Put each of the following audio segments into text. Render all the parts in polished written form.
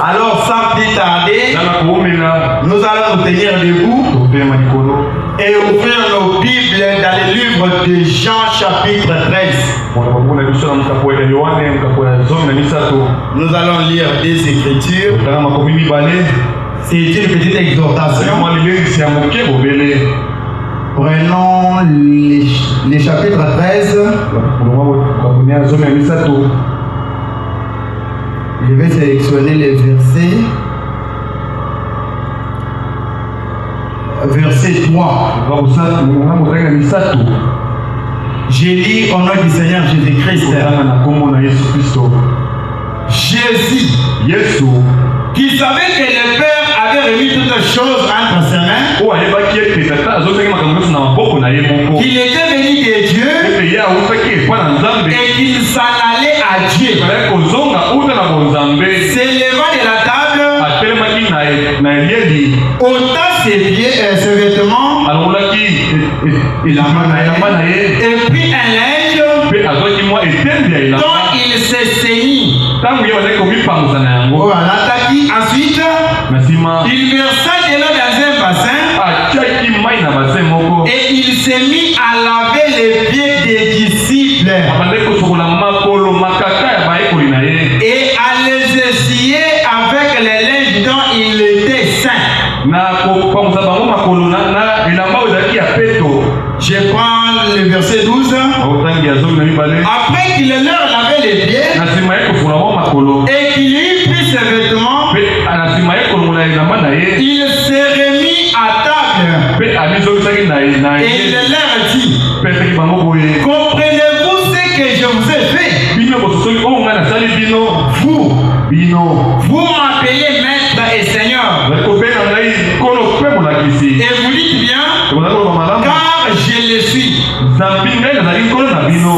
Alors sans plus tarder, nous allons nous tenir debout et ouvrir nos Bibles dans le livre de Jean chapitre 13. Nous allons lire des écritures. C'est une petite exhortation. Prenons les chapitres 13. Je vais sélectionner les versets. Verset 3. Je lis au nom du Seigneur Jésus-Christ. Jésus, qui savait que le Père avait remis toutes choses entre ses mains, qu'il était venu de Dieu et qu'il s'en allait à Dieu. S'élevant de la table, ôta ses vêtements, et puis un linge dont il s'est saigné. Ensuite, il versa de l'eau dans un bassin et il s'est mis à laver les pieds des disciples et à les essuyer avec les linges dont il était saint. Je prends le verset 12. Après qu'il leur lavait les pieds et qu'il eut pris ses vêtements, il s'est remis à table et il leur dit: comprenez-vous ce que je vous ai fait? Vous m'appelez maître et seigneur, et vous dites bien, car je le suis.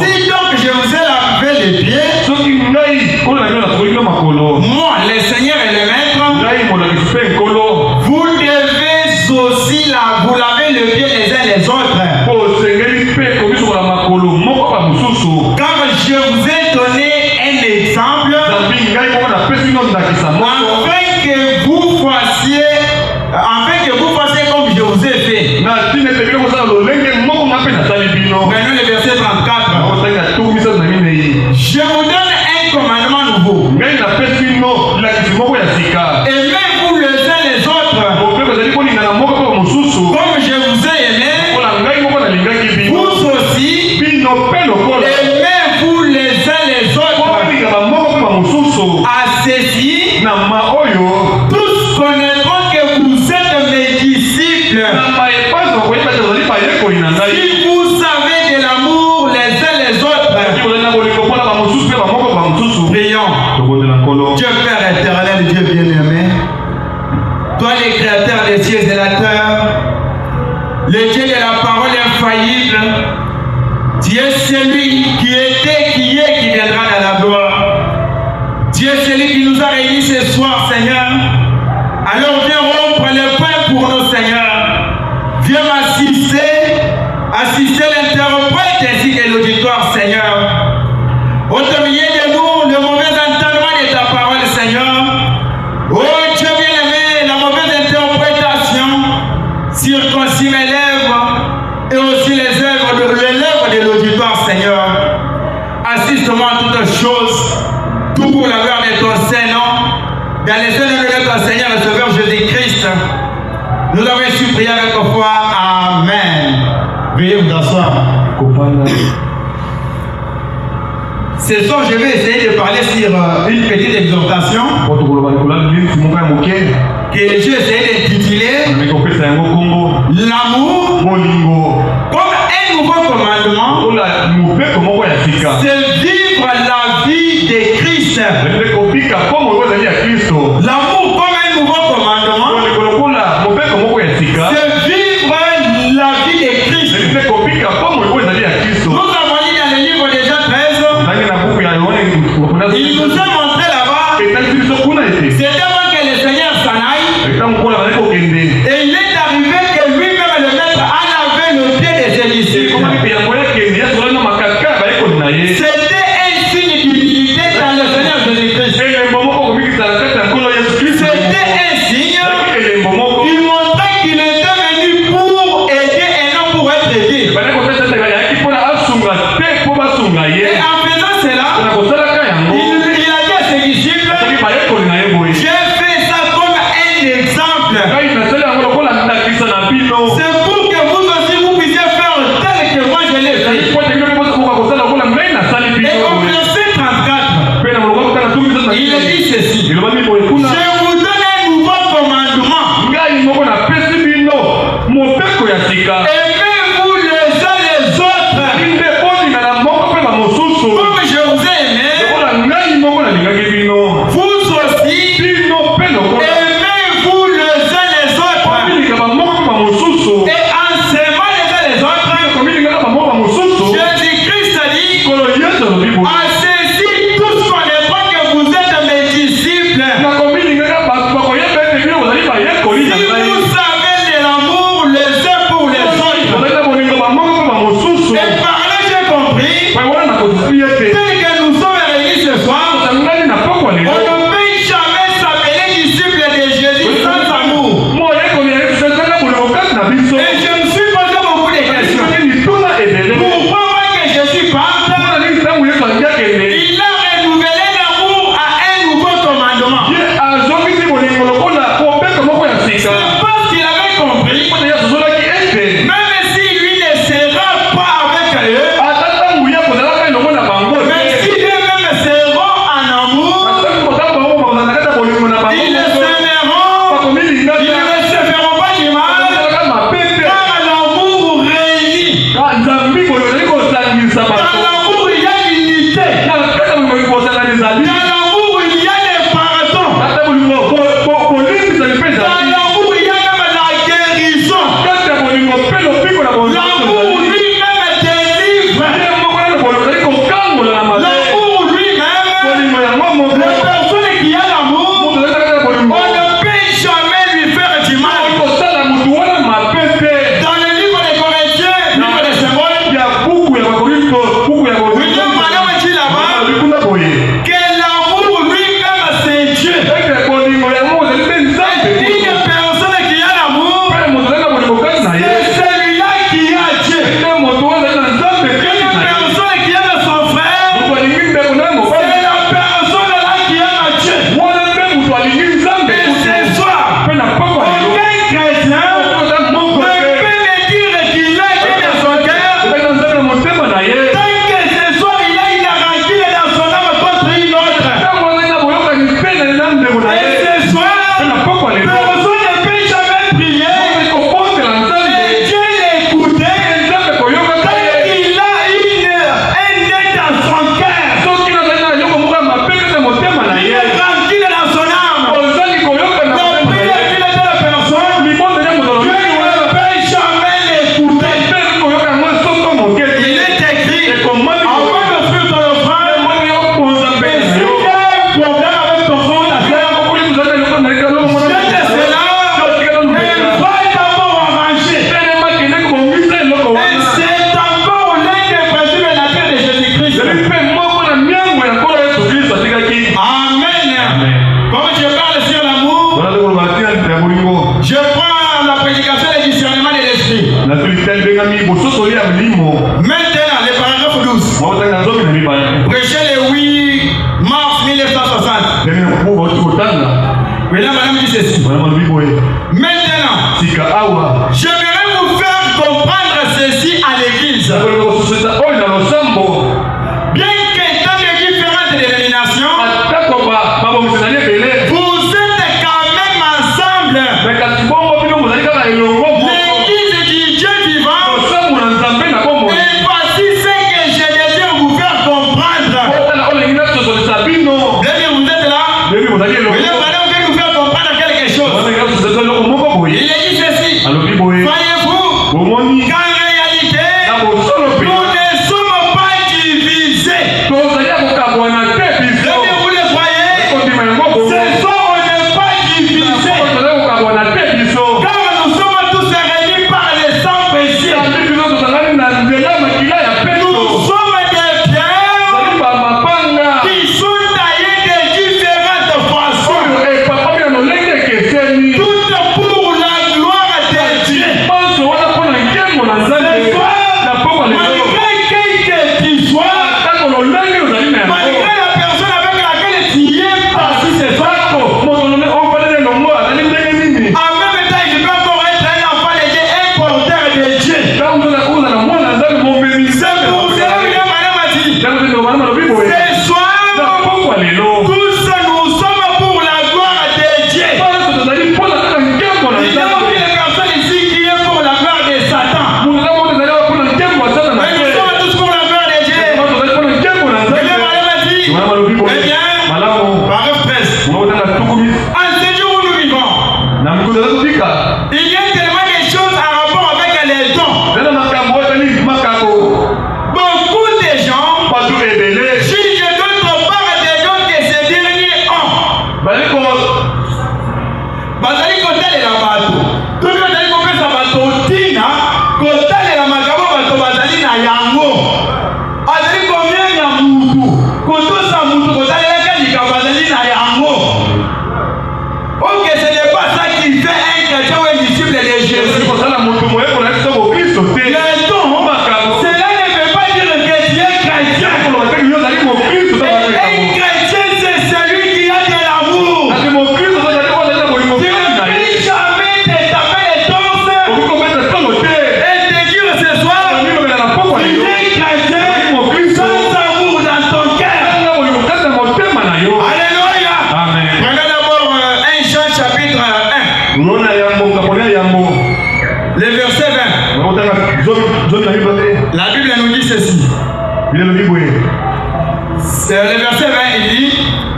Si donc je vous ai lavé les pieds, moi le Seigneur et le maître, vous devez aussi vous laver le pied les uns les autres. Car je vous ai donné un exemple afin que vous fassiez comme je vous ai fait. Prenons le verset 34. Je vous donne un commandement nouveau. Aimez-vous les uns les autres comme je vous ai aimé. Vous aussi, aimez-vous les uns les autres. À ceci, tous connaîtront que vous êtes mes disciples si vous savez de l'amour les uns les autres. Prions. Dieu Père éternel, Dieu bien-aimé, toi le créateur des cieux et de la terre, le Dieu de la parole infaillible, tu es celui qui était, qui est, qui viendra dans la gloire. Tu es celui qui nous a réunis ce soir, Seigneur. Alors viens rompre le pain pour nous, Seigneur. Viens m'assister, assister l'interprète ainsi que l'auditoire, Seigneur. Au milieu de nous, le mauvais entendement de ta parole, Seigneur. Oh Dieu bien-aimé, la mauvaise interprétation circoncis mes lèvres et aussi les lèvres de l'auditoire, Seigneur. Assiste-moi à toutes choses, tout pour la gloire de ton Saint-Nom, dans les Seigneurs de notre Seigneur et Sauveur Jésus-Christ. Nous avons supplié avec foi. Amen. Veuillez vous asseoir. Ce soir, je vais essayer de parler sur une petite exhortation que j'ai essayé d'intituler l'amour comme un nouveau commandement. C'est vivre la vie de Christ. L'amour comme un nouveau commandement. C'est vivre la vie de Christ. Nous avons lu dans le livre de Jean 13. Il nous a montré là-bas. C'était avant que le Seigneur s'en aille. Et il est arrivé que lui-même, le maître, a lavé le pied de ses disciples. C'était un signe d'humilité dans le Seigneur. Il a dit ceci. Je vous donne un nouveau commandement. Aimez-vous les uns les autres. Comme je vous ai aimé, vous aussi, aimez-vous les uns les autres. Et en s'aimant les uns les autres, Jésus-Christ a dit, en ceci, tous connaîtront que vous êtes mes disciples. Si vous savez de l'amour les uns pour les autres. Et par là, j'ai compris, tel que nous sommes réunis ce soir, on ne peut jamais s'appeler disciple de Jésus sans amour. Et je me suis posé beaucoup de questions. Pourquoi que Jésus parte, il a renouvelé l'amour à un nouveau commandement. C'est parce qu'il avait compris, même si lui ne sera pas avec eux, mais si eux-mêmes seront en amour, ils ne s'aimeront, ils ne se feront pas du mal, car l'amour réunit. Dans l'amour, il y a l'unité. Dans l'amour, il y a les pardons. Dans l'amour, il y a même la guérison. L'amour lui-même délivre. L'amour lui-même, la personne qui a l'amour, on ne peut jamais lui faire du mal. Dans le livre des Corinthiens, livre des symboles, William Branham dit là-bas que l'amour lui-même c'est Dieu. Une personne qui a l'amour, c'est celui-là qui a Dieu. Une personne qui aime son frère, c'est la personne-là qui aime Dieu. Et ce soir, aucun chrétien ne peut me dire qu'il a Dieu dans son cœur, tant que ce soir il a une rancune dans son âme contre une autre. Et ce soir, personne ne peut jamais prier et Dieu l'écouter tant qu'il a un nez dans son cœur, il est tranquille dans son âme. La prière qu'il a de la personne, Dieu ne peut jamais l'écouter. Il est écrit, avant d'offrir ton offrande, et si tu as un problème avec ton fondateur, jette cela et va d'abord arranger. Et c'est encore l'un des principes naturels de Jésus-Christ. Amen. Comme je parle sur l'amour, je prends la prédication et le discernement de l'esprit. Maintenant, le paragraphe 12. Prêché le 8 mars 1960. Mesdames, madame dit ceci. Maintenant, j'aimerais vous faire comprendre ceci à l'église. Bien qu'étant de différentes dénominations, vous êtes quand même ensemble. L'église du Dieu vivant. Et voici ce que je désire vous faire comprendre. Vous êtes là? William Branham veut nous faire comprendre quelque chose. Il est dit ceci. Voyez-vous qu'en réalité, nous ne sommes pas divisés. Vous le croyez?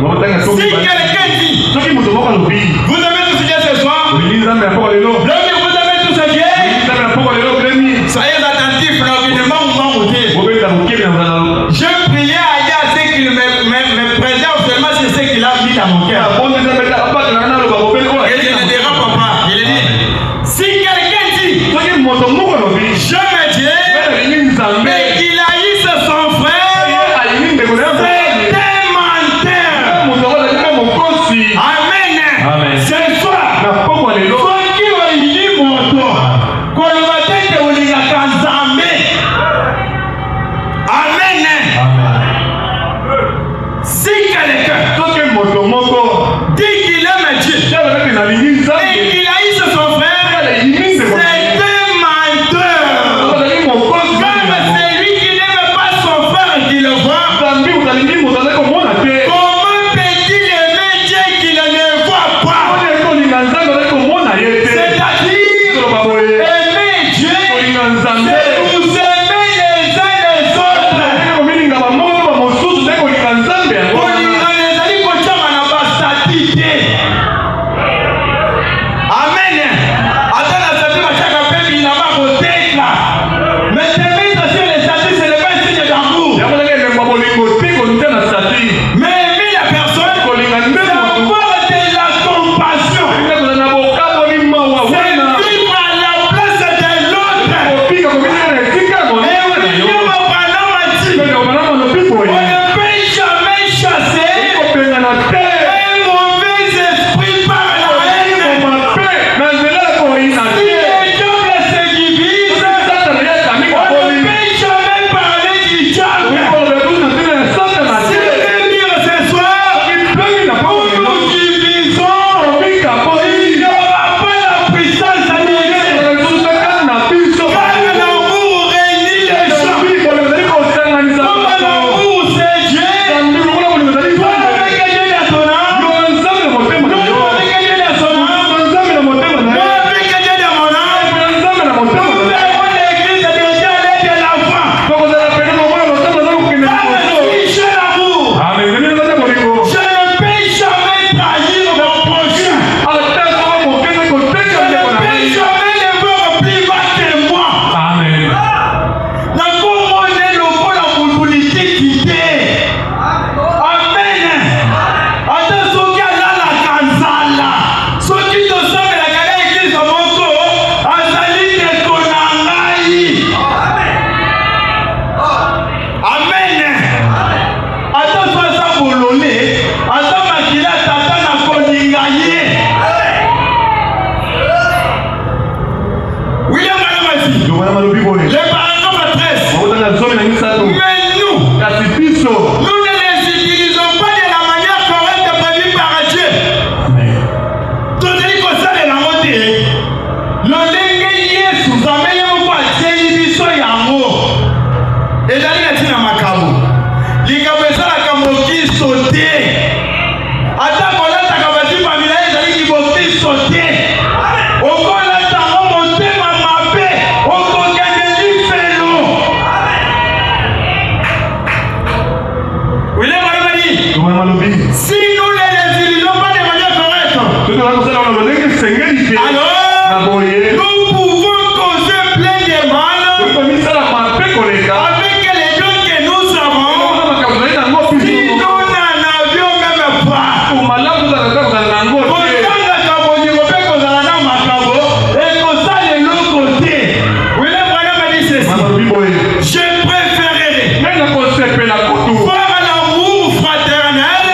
Si quelqu'un dit, vous avez tout ce qu'il y a ce soir, vous avez tout ce qu'il y a, soyez attentifs, je priais à Dieu ce qu'il me préserve seulement c'est ce qu'il a mis dans mon cœur. Et je ne dérape pas. Il dit, si quelqu'un dit, j'aime Dieu, mais qu'il haïsse son frère, c'est un menteur. Amen. Ce soir, si quelqu'un dit qu'il aime Dieu et qu'il haïsse son frère, c'est un menteur. Comme c'est lui qui n'aime pas son frère et qui le voit, comment peut-il aimer Dieu qu'il ne voit pas? C'est-à-dire, aimer Dieu, c'est vous aimer les uns les autres. Amen. Mais te mettre sur les statuts, ce n'est pas un signe d'amour. Mais aimer la personne, c'est avoir de la compassion. C'est vivre à la place de l'autre. Et on ne peut jamais chasser un mauvais esprit par la haine. Si les diables se divisent, on ne peut jamais parler du diable. Si je veux dire ce soir, où nous divisons, il n'y aura pas la puissance à Dieu. Car l'amour réunit les gens. Comme l'amour c'est Dieu, toi avec Dieu dans son âme, nous avec Dieu dans son âme, moi avec Dieu dans mon âme, nous verrons l'église de Dieu aller de l'avant. Car si j'ai l'amour, je ne peux jamais trahir mon prochain. Je ne peux jamais le voir plus bas que moi. La couronne est le bon la politique d'idée. Amen. Attends, ceux qui ont la kanzala, ceux qui te savent la kala église au Moko, azali de konangai. Amen. Attends, sois ça bololé. Attends, makila tata na koningaye. William Malamasi, le paragraphe 13. Mais nous ne les utilisons pas de la manière correcte prévue par Dieu. Tout ce qui concerne la montée, le lingue Yesu, ça met un peu à Dieu, il dit ça, il y a un mot. Et d'aller à Tina Makabo. Les cabezas, la camoki sauté. Attends, qu'on a ta cabasi, Pamela, et d'aller qui botti sauté. Au corps, là, t'as remonté ma mapé. Au corps, gagne fait l'eau. Oui, les Malamadi. Si nous ne les utilisons pas de manière correcte, alors nous pouvons causer plein de mal avec les dons que nous avons si nous n'en avions même pas. Je préférerais voir l'amour fraternel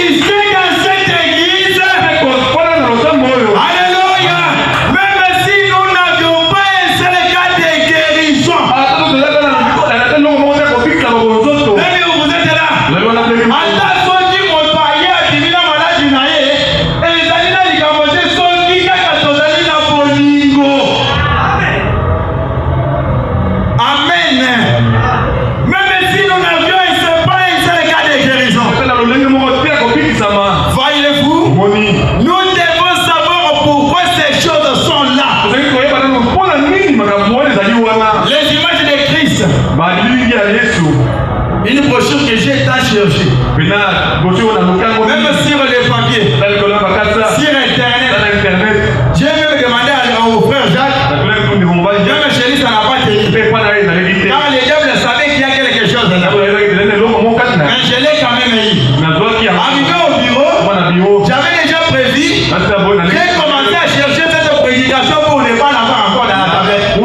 exister dans cette église. Alléluia. Même si nous n'avions pas un seul cas de guérison. Mais vous êtes là. Attends, ceux qui m'ont taillé à Divina Maladi Naye, et les Alina Likamote, ceux qui gagnent Tozalina Bolingo. Amen. Même si nous n'avions pas un seul cas de guérison. Voyez-vous, nous devons savoir pourquoi ces choses sont là. Les images de Christ. Une brochure que j'ai été chercher. Même sur les papiers, sur Internet. J'ai même demandé au frère Jacques. Même chez lui, ça n'a pas tenu. Car le diable savait qu'il y a quelque chose là. Mais je l'ai quand même eu. Arrivé au bureau, j'avais déjà prévu. J'ai commencé à chercher cette prédication pour ne pas l'avoir encore dans la tablette.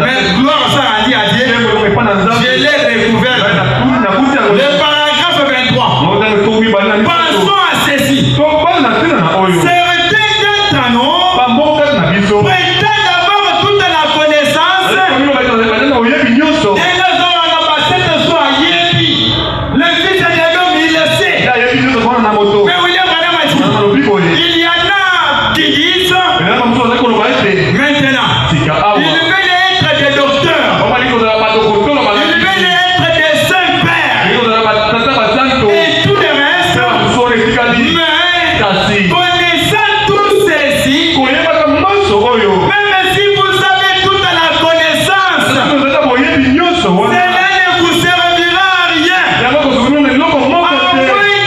Mais gloire ça a dit à Dieu. Je l'ai découvert. Le paragraphe 23. Pensons à ceci. Certains d'entre nous prétendent avoir toute la connaissance. Et là, on a cette soir, le fils de l'homme, il le sait. Mais William Branham a dit, il y en a qui disent maintenant, ils veulent être des docteurs, ils veulent être des saints pères et tout le reste. Mais connaissant tous ceci, même si vous avez toute la connaissance, cela ne vous servira à rien, à moins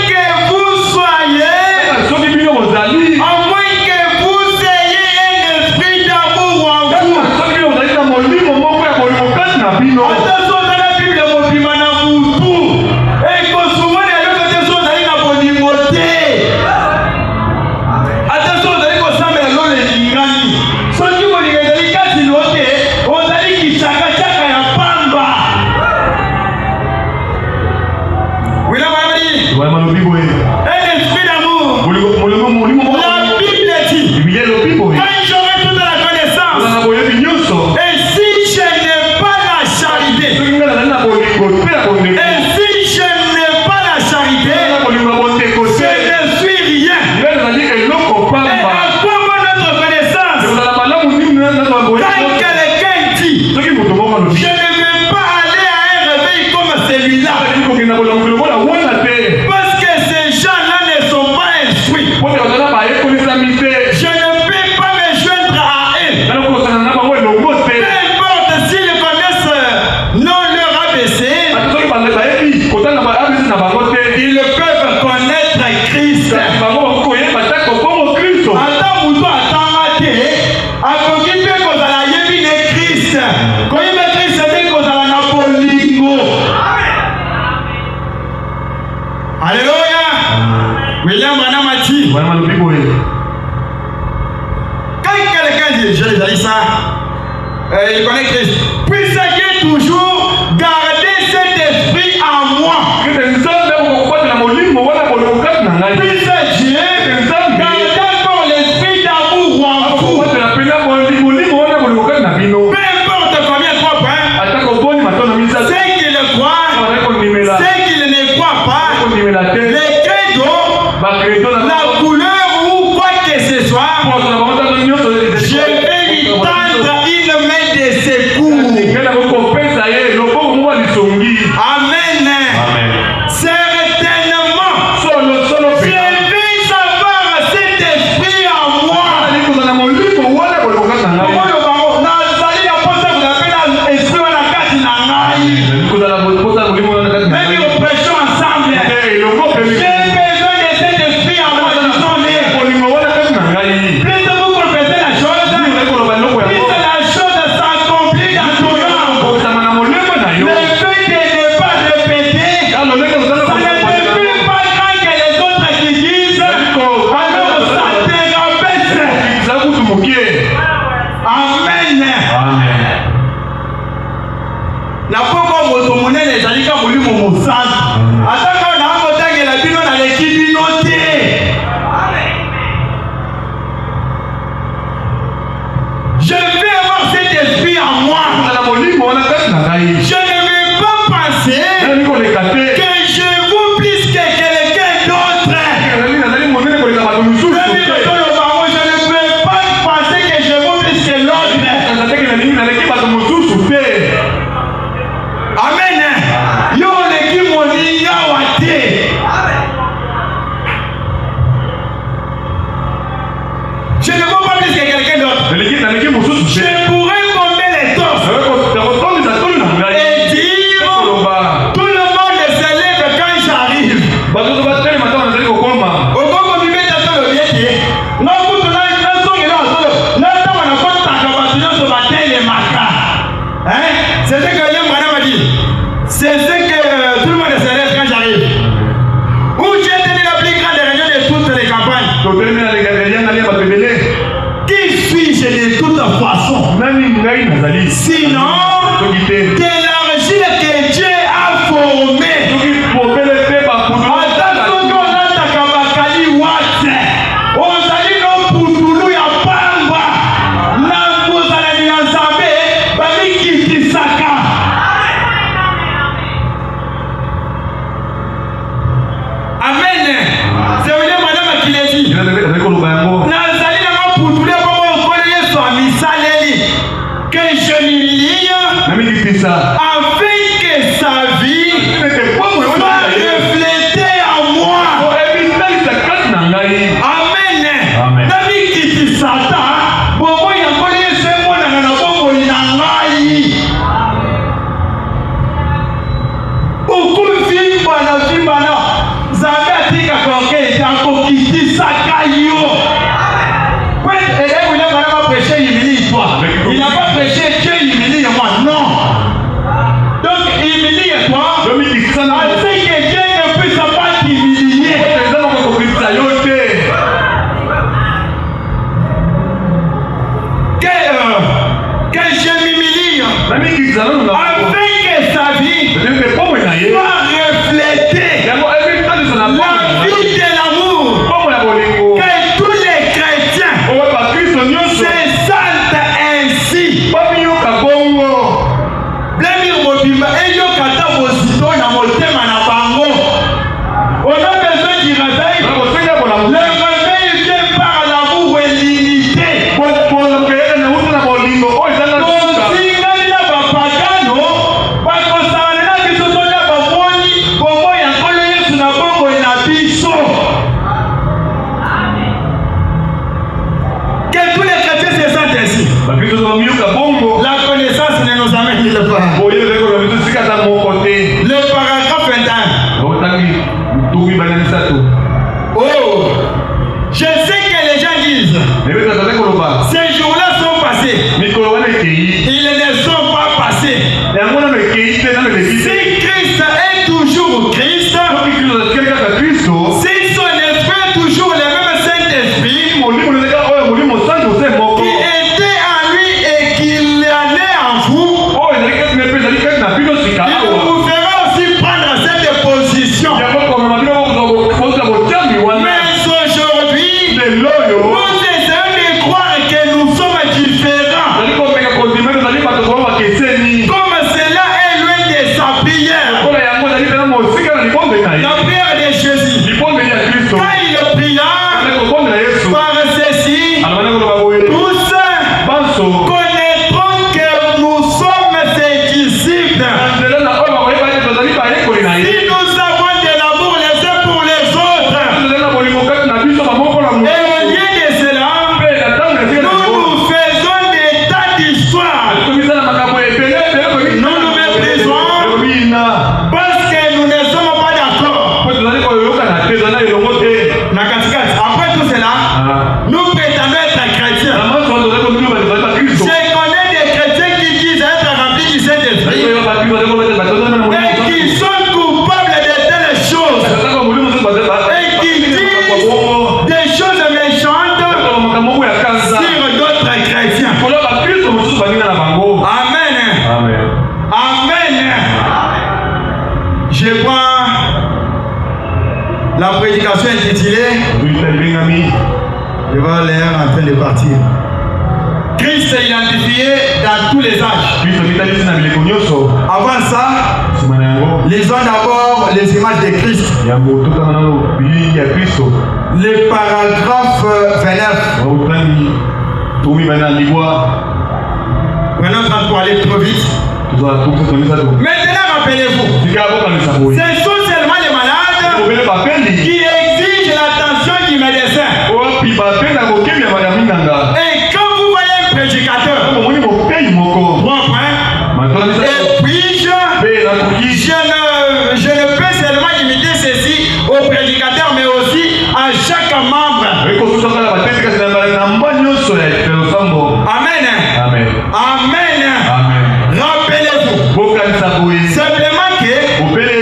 que vous soyez, à moins que vous ayez un esprit d'amour en vous. Attention dans la Bible, mon pimana tout. Et que souvent les gens qui sont allés dans mon limoté. Attention, vous allez consommer les lingani. Ceux qui vont les délicats, ils notent. Vous allez qui chaka chaka ya pamba. Oui, là, un esprit d'amour. La Bible dit, quand j'aurai toute la connaissance, et si je n'ai pas la charité, et si je n'ai pas la charité, je ne suis rien. Et à quoi notre connaissance? Quand quelqu'un dit, je ne veux pas aller à un réveil comme celui-là, parce que ces gens-là ne sont pas instruits. Je ne peux pas me joindre à eux. Peu importe s'ils connaissent non leur ABC, ils peuvent connaître Christ. Attends, ou toi, attends, à qui peut qu'on a la yébi de Christ. Quand il met Christ, c'est qu'on a la Napolingo. Alléluia. William Branham a dit, quand quelqu'un dit, je les ai dit ça, il connaît Christ. Puisse Dieu toujours garder cet esprit en moi. Puisse Dieu garder encore l'esprit d'amour en vous. Peu importe combien de fois, ceux qui le croient, ceux qui ne croient pas, les credos, la couleur ou quoi que ce soit, je vais lui tendre une main de secours. Il n'a pas prêché Dieu humilie moi, non. Donc humilie-toi, afin que Dieu ne puisse pas t'humilier. Que je m'humilie, afin que sa vie soit reflétée la vie de l'amour. Que tous les chrétiens se sentent ainsi. On a besoin du réveil. Le réveil vient par l'amour et l'unité. Que tous les chrétiens se sentent ainsi. La connaissance ne nous amène nulle part. Le paragraphe 21. Oh, je sais que les gens disent ces jours-là sont passés. Ils ne sont pas passés. Si Christ est toujours Christ, si son esprit est toujours le même Saint-Esprit qui était en lui et qu'il allait en vous, il vous fera aussi prendre cette position. Mais aujourd'hui, nous essayons de croire que nous sommes différents. Comme cela est loin de sa prière. La prière de Jésus. Quand il pria par ceci, tous connaîtront que nous sommes ses disciples. Si nous avons de l'amour les uns pour les autres, et au lieu de cela, nous faisons des tas d'histoires. Nous nous méprisons parce que nous ne sommes pas d'accord. Après tout cela, nous prétendons être chrétiens. Je connais des chrétiens qui disent être remplis du Saint-Esprit et qui sont coupables de telles choses et qui disent des choses méchantes sur d'autres chrétiens. Amen. Amen. Je prends la prédication intitulée, je vois l'air en train de partir. Christ est identifié dans tous les âges. Avant ça, lisons d'abord les images de Christ. Le paragraphe 29. Prenons 33, aller trop vite. Maintenant, rappelez-vous, ce sont seulement les malades qui exigent l'attention du médecin. Et quand vous voyez un prédicateur, 3 points, et puis je ne peux seulement imiter ceci au prédicateur, mais aussi à chaque membre. Amen. Amen. Rappelez-vous simplement que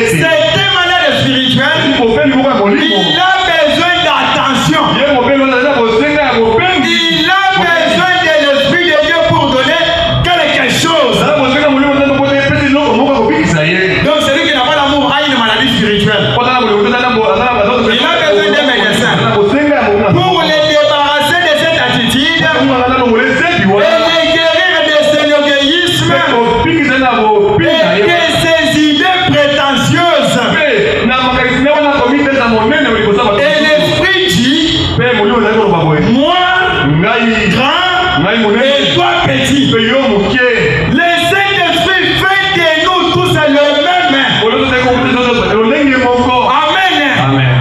c'est un malade spirituel. Il a besoin d'attention. Il a besoin de l'Esprit de Dieu pour donner quelque chose. Donc celui qui n'a pas l'amour a une maladie spirituelle. Il a besoin d'un médecin pour les débarrasser de cette attitude et les guérir de son orgueillisme et de ses idées prétentieuses. Et l'Esprit dit, moi, grand, et toi, petit. Le Saint-Esprit fait de nous tous le même. Amen.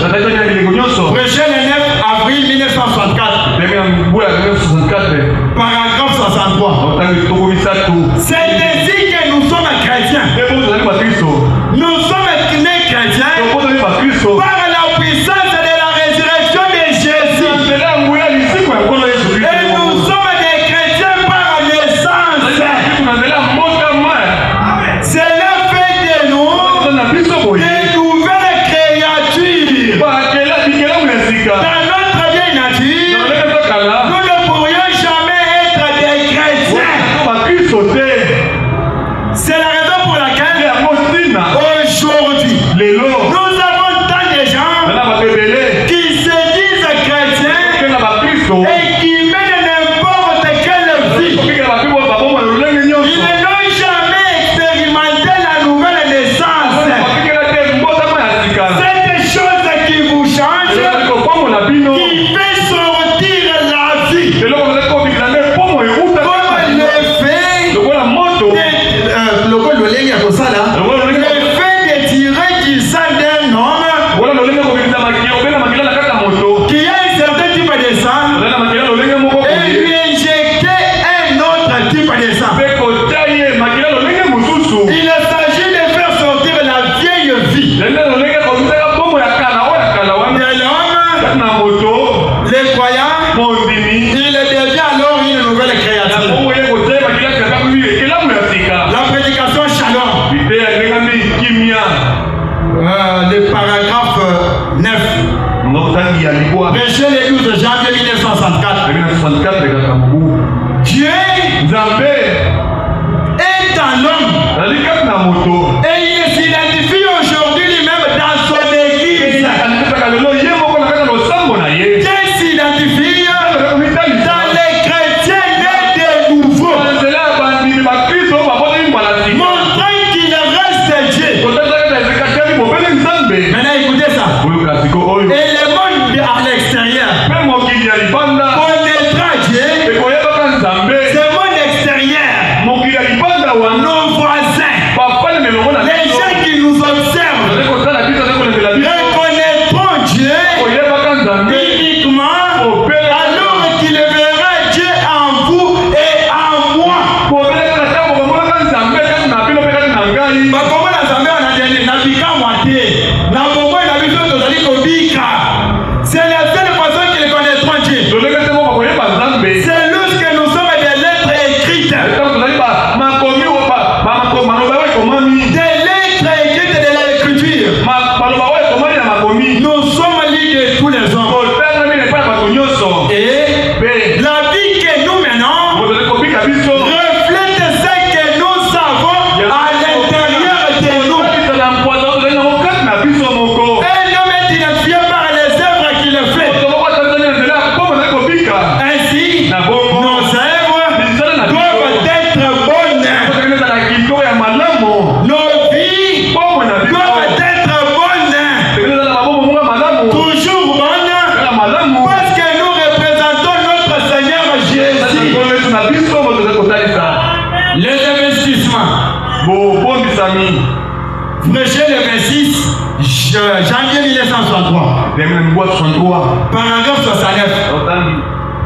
Prêché le 9 avril 1964. Paragraphe 63. C'est ainsi que nous sommes chrétiens. Nous sommes nés chrétiens par la puissance de la résurrection de Jésus. Et nous sommes des chrétiens par naissance. Cela fait de nous des nouvelles créatures. Dans notre vieille nature, nous ne pourrions jamais être des chrétiens. C'est la raison pour laquelle aujourd'hui, nous avons tant de gens qui se disent chrétiens et qui mènent n'importe quelle vie. Ils n'ont jamais expérimenté la nouvelle naissance. Cette chose qui vous change, qui fait sortir la vie. Comme le fait de tirer du sang d'un homme qui a un certain type de sang et lui injecter un autre type de sang. Il s'agit de faire sortir la vieille vie de l'homme, les croyants, il devient alors une nouvelle créature. La prédication Shalom, le paragraphe 9, prêché le 12 janvier 1964. Dieu est en l'homme et il s'identifie aujourd'hui lui-même dans son église. Dieu s'identifie dans les chrétiens nés de nouveau, montrant qu'il reste Dieu. Maintenant écoutez ça. Et le monde à l'extérieur connaîtra Dieu. Ce monde extérieur, nos voisins, les gens qui nous observent, reconnaîtront Dieu uniquement alors qu'il verra Dieu en vous et en moi. C'est la seule façon qu'ils connaîtront Dieu. C'est lorsque nous sommes des lettres écrites. Des lettres écrites de l'écriture. Nous sommes lits de tous les hommes. Et la vie que nous menons reflète ce que nous savons à l'intérieur de nous. Un homme est identifié par les œuvres qu'il fait. Ainsi, nos œuvres doivent être bonnes. Nos vies doivent être bonnes. Toujours bonnes. Parce que nous représentons notre Seigneur Jésus. Les investissements. Prêché le 26 janvier 1963. Paragraphe 69.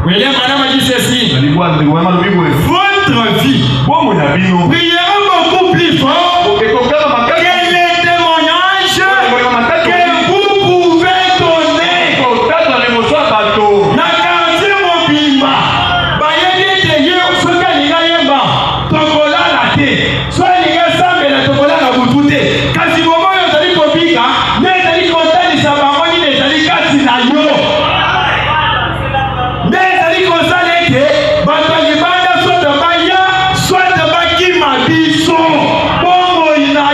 William Branham a dit ceci. Votre vie priera beaucoup plus fort que les témoignages que vous pouvez donner. Na quartier mobimba, bayebi ete ye soki alinga yemba tokola na te, so alinga sambela tokola na butu te. Kasi bomo oyo ezali kobika nde ezali kotalisa bango nini ezali kati na yo. Nde ezali kosala ete bato ya libanda soto baya soto bakima biso bongo na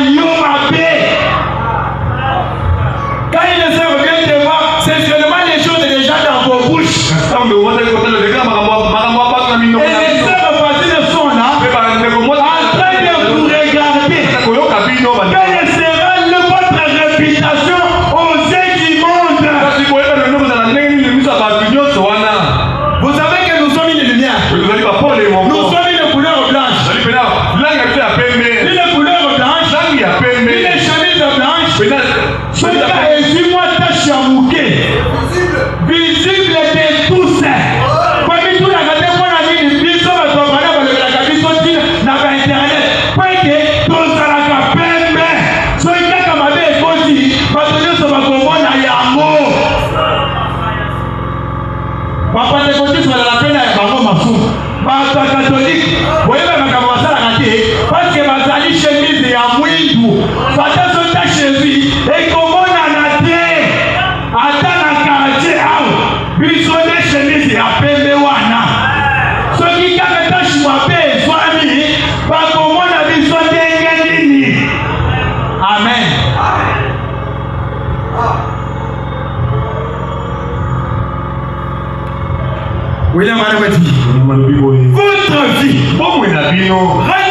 William Manabati. Votre vie. Rend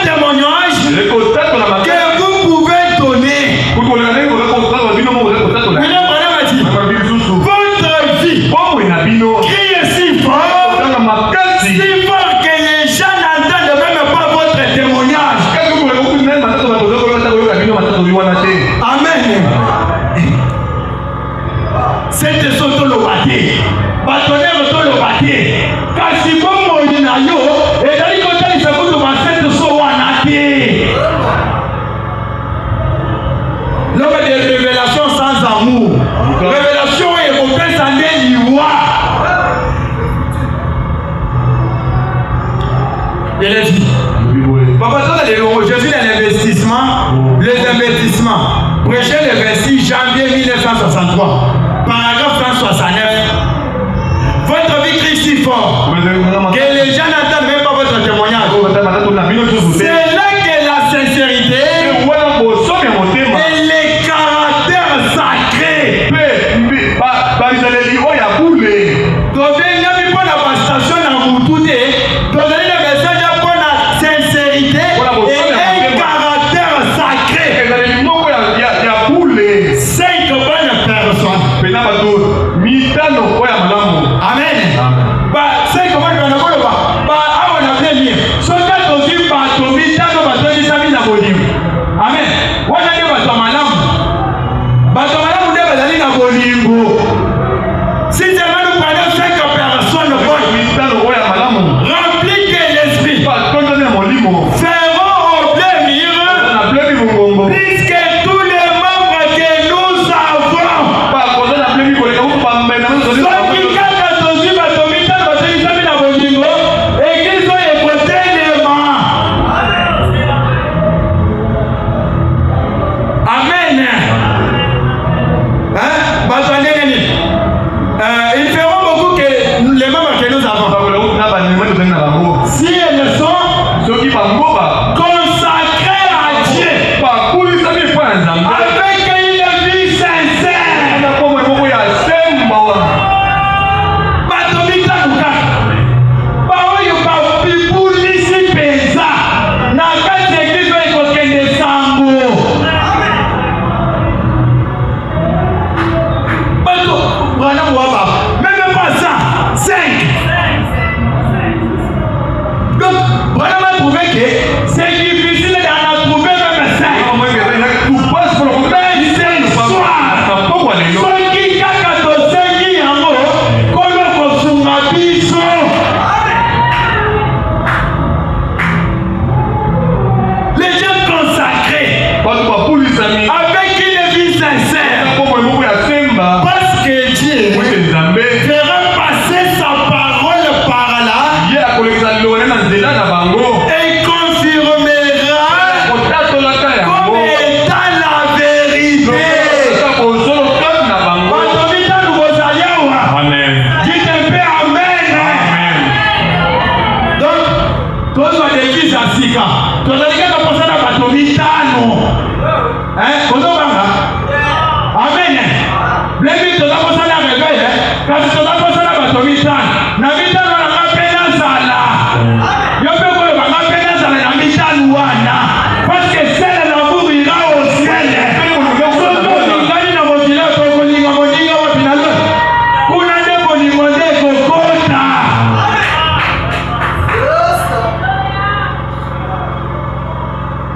témoignage que vous pouvez donner. William Manabati. Votre vie. Criez si fort. Si fort que les gens n'entendent même pas votre témoignage. Amen. C'était surtout le bâti. Bâtonner autour le bâti. Car si vous m'avez dit, et d'ailleurs, quand il s'agit de ma cette soanate. L'homme des révélations sans amour. Révélation et complexe en l'Iwa. Il a dit. Papa, je suis dans l'investissement. Les investissements. Prêcher le 26 janvier 1963. Paragraphe 169. Votre vie crie si fort que les gens n'entendent même pas votre témoignage. C'est là que la sincérité et les caractères sacrés.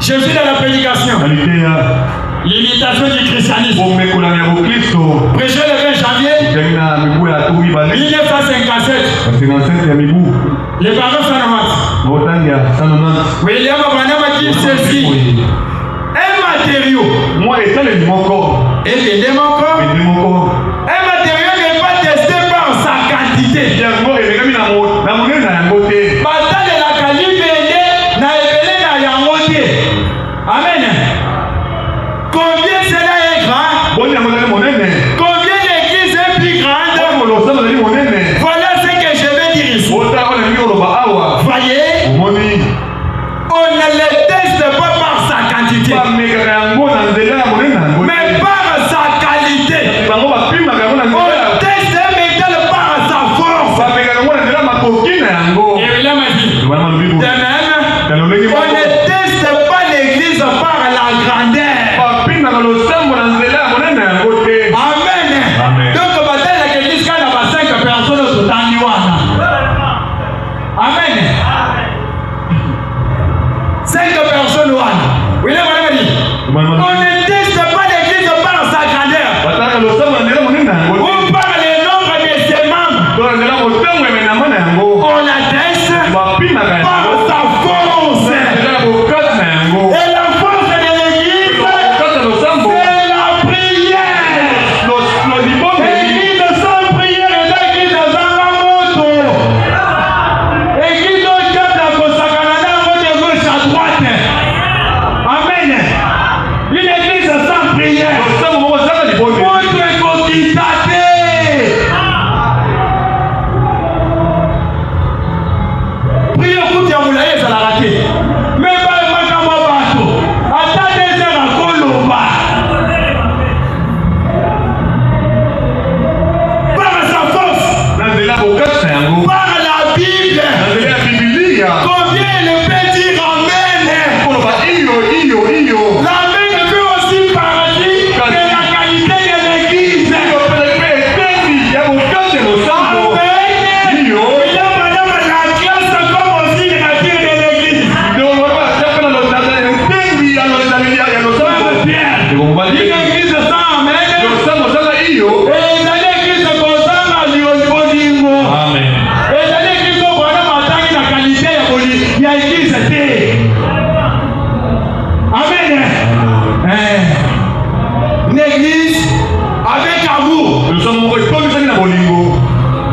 Je suis dans la prédication. L'imitation du christianisme. Prêché le 20 janvier 1957. Les parents sont William Branham a dit ceci. Un matériau. Et l'élément corps. Un matériau n'est pas testé par sa quantité. Partant de la qualité, amen. Combien cela est grand? Combien l'église est plus grande? Voilà ce que je vais dire ici. Voyez, on ne le teste pas par sa quantité, mais par sa qualité. On teste un métal par sa force.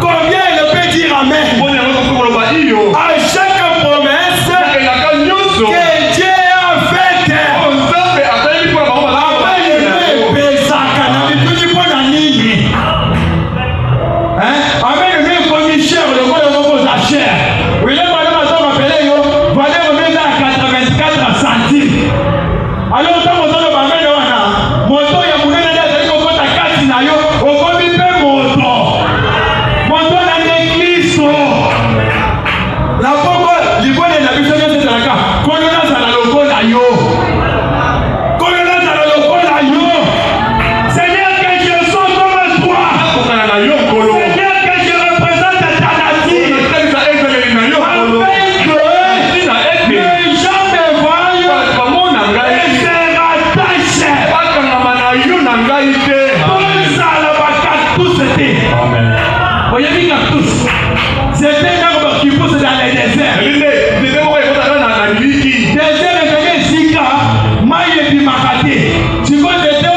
Combien il peut dire amen? À chaque promesse que Dieu a faite. Alors, quand on a parlé de moto, il y a mon année de la carte, il y a moto dans l'église. La pourquoi les bonnes et la mission de cette carte. Colonna dans la loco là yo. Colonna dans la loco là yo. Seigneur que je sois comme toi. Seigneur que je représente ta nature. C'était un arbre qui pousse dans les déserts. Désert est Sika, Maïe et Makate. Tu vois, c'était un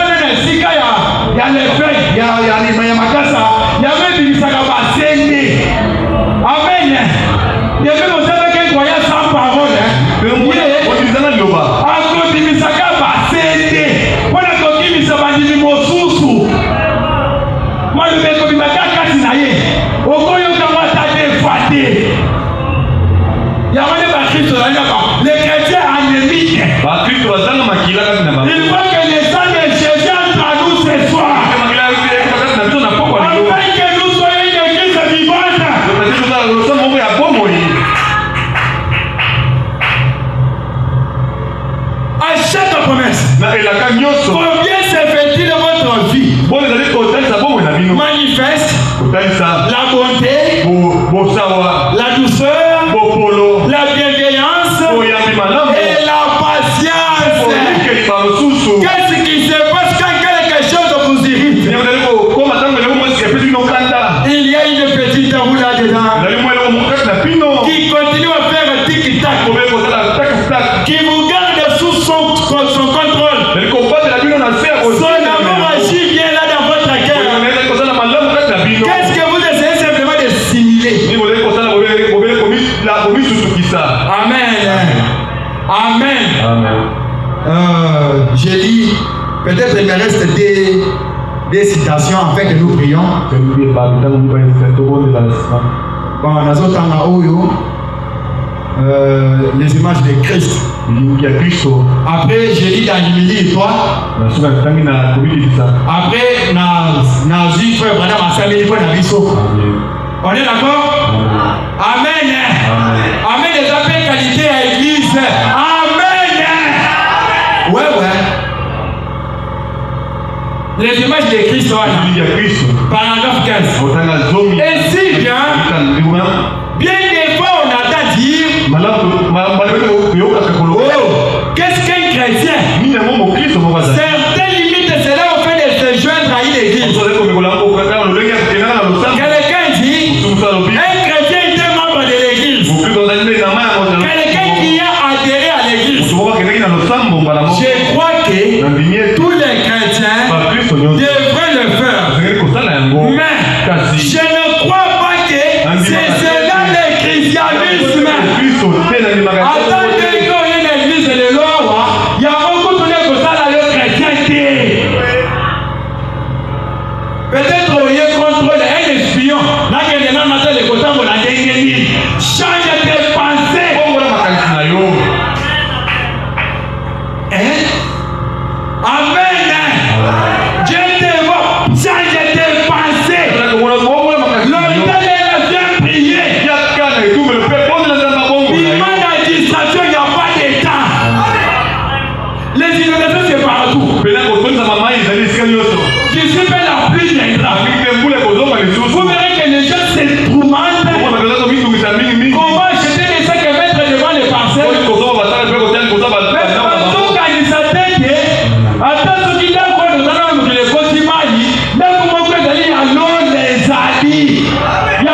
Sika, il y a les feuilles, il y a les Mayamagasa, il y a même des Misakaba Sende. Amen. Il y a même aussi un croyant sans parole. À cause de Misakaba Sende. Voilà qu'on dit Misakaba Mosusu. Moi, je vais comme Makaka Sinaye. Au Koyo Kamata défaté. Il y a même pas Christ les chrétiens anémiques. Il faut que les sangs de Jésus entrent à nous ce soir. Afin que nous soyons une église vivante. À chaque promesse. Combien se fait-il de votre vie? Manifeste la bonté, la douceur, la bienveillance et la patience. Qu'est-ce qui se passe quand quelque chose vous irrite? Il y a une petite roue là-dedans qui continue à faire tic-tac, qui vous garde sous son contrôle. Son amour agit bien là dans votre cœur. Qu'est-ce que vous essayez simplement de simuler? Amen. Amen. Je lis, peut-être il me reste des citations afin que nous prions. Bon, les images de Christ. Après, je lis dans Émilie et toi. Après, Nazi, frère Branham, on est d'accord? Amen. Amen. Les appels qualité à l'église. Amen. Ouais. Les images de Christ. Paragraphe 15. Et si bien des fois on entend dire qu'est-ce qu'un chrétien? Certaines limites, c'est là au fait de se joindre à une église. Quelqu'un dit un chrétien est un membre de l'église. Quelqu'un qui a adhéré à l'église. Je crois que tous les chrétiens devraient le faire. Mais je ne crois pas que c'est cela le christianisme. Attendez qu'il y ait une église de l'Owa, il y a beaucoup de gens qui sont dans le chrétienté. Peut-être qu'il y a contrôle un espion. Là, il y a des gens qui sont les côtés de la dégaine. Change tes pensées. Amen. Dieu te voit. Change tes pensées. Longtemps, les gens viennent prier. Il manque la distraction, il n'y a pas de temps. Les inondations, c'est partout. Je sais pas la pluie viendra. Vous verrez que les gens se tourmentent. Comment acheter les sacs et mettre devant les parcelles? Mais partout quand ils s'attendent, attends ce qu'il y a encore dans le Kotimali, dans le Kotimali, il y a l'eau des habits. Il y a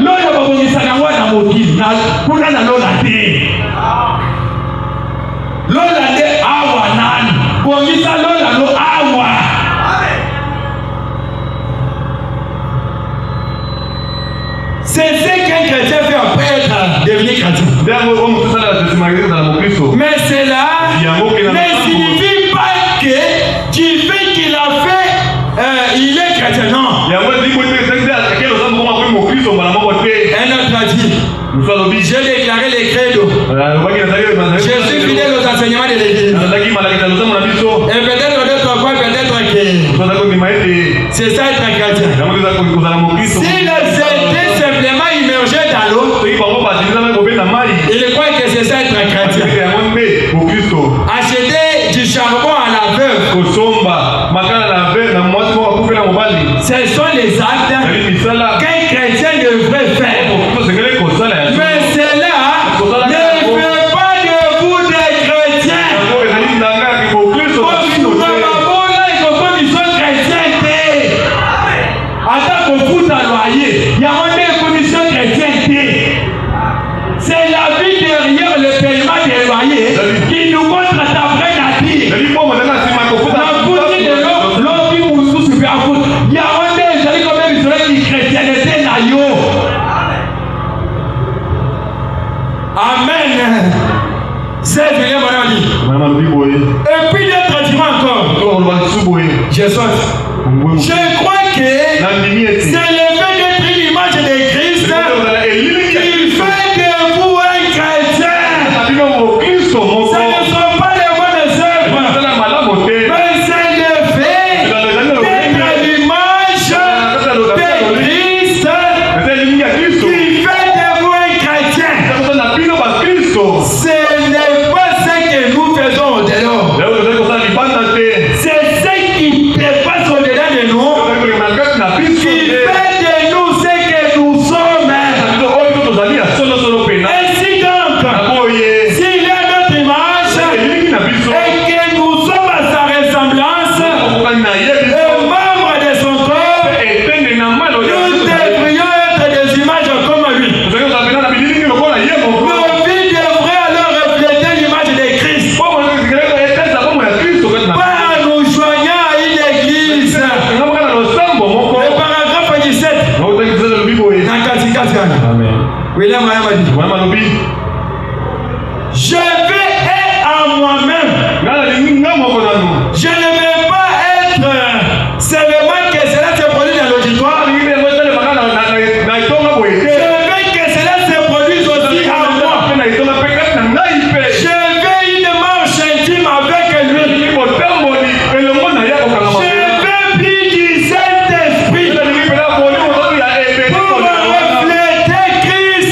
l'eau de Bobongisanawa dans mon guide. Pour la l'eau la thé. L'eau la thé, awa nan. Bongisa l'eau la l'eau awa. C'est ce qu'un chrétien fait après être devenu chrétien. Mais cela ne signifie pas que du fait qu'il a fait, il est chrétien. Non. Un autre a dit, j'ai déclaré les credos. Je suis fidèle aux enseignements de l'Église. Et peut-être d'autres fois, peut-être que c'est ça être chrétien. S'il était simplement immergé dans l'eau, il croit que c'est ça être chrétien. Acheter du charbon à la veuve, ce sont les actes qu'un chrétien devrait faire. Mais cela ne fait pas de vous des chrétiens. C'est la vie derrière le paiement des loyers qui nous montre ta vraie nature. La boutique de l'homme ou sous super foot. Il y a un des gens comme même qui chrétienté na yo. Amen. C'est bien mon ami. Et puis d'autres dimanches encore. Je crois que c'est le fait d'être une image de Christ qui fait de vous un chrétien. Ce ne sont pas les bonnes œuvres, mais c'est le fait d'être l'image de Christ qui fait de vous un chrétien. Ce n'est pas ce que nous faisons au-delà. C'est ce qui dépasse au-delà de nous. Qui fait de nous ce que nous sommes. Ainsi donc, s'il y a notre image et que nous sommes à sa ressemblance, et membres de son corps, nous devrions être des images comme lui. Nos vies devraient alors refléter l'image de Christ. Pas en nous joignant à une église. Le paragraphe 17. William a dit, je vais être en moi-même. Je ne vais pas être seulement que cela se produise dans l'auditoire. Je veux que cela se produise aussi en moi. Je veux une marche intime avec lui. Je veux plus du Saint-Esprit pour refléter Christ.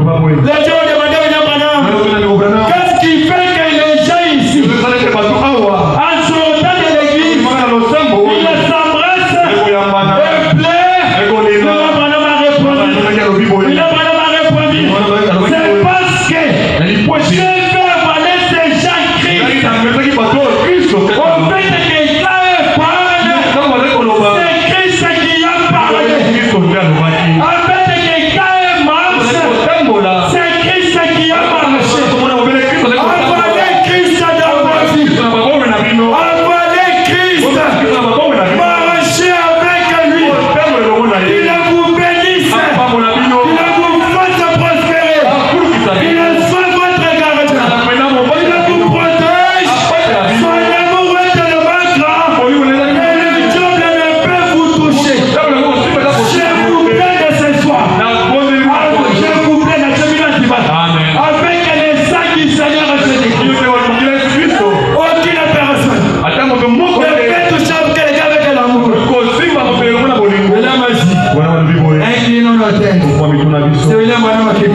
Les gens ont demandé à Branham, qu'est-ce qui fait que les gens ici, en sortant de l'église, ils s'embrassent et pleurent? Branham a répondu. Branham a répondu. C'est parce que Dieu veut avaler ces gens Christ. Au fait que quelqu'un parle, c'est Christ qui a parlé. En fait que quelqu'un marche, c'est Christ qui a marché. Avaler Christ dans vos vies. Avaler Christ. Marchez avec lui. Il vous bénisse. Il vous fasse prospérer. Il soit votre gardien. Il vous protège. Son amour est tellement grand. Et le diable ne peut vous toucher. Je vous plains de ce soir. Je vous plains de ce dimanche. Avec les saints du Seigneur Jésus-Christ. Aucune personne ne peut toucher quelqu'un avec l'amour. Mesdames, inclinons nos têtes. C'est William Branham qui